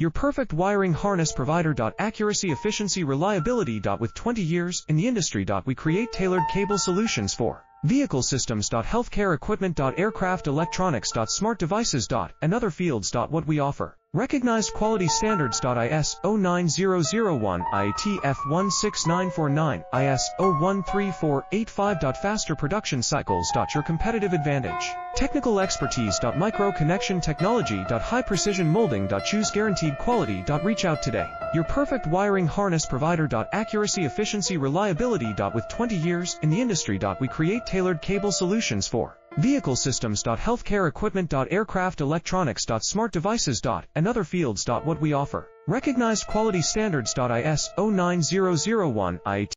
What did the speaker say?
Your perfect wiring harness provider. Accuracy, efficiency, reliability. With 20 years in the industry. We create tailored cable solutions for vehicle systems. Healthcare equipment. Aircraft electronics. Smart devices. And other fields. What we offer. Recognized quality standards. ISO 9001, IATF 16949, ISO 13485. Faster production cycles. Your competitive advantage. Technical expertise. Micro connection technology. High precision molding. Choose guaranteed quality. Reach out today. Your perfect wiring harness provider. Accuracy, efficiency, reliability. With 20 years in the industry. We create tailored cable solutions for vehicle systems. Healthcare equipment. Aircraft electronics. Smart devices. And other fields. What we offer. Recognized quality standards. ISO 9001, IATF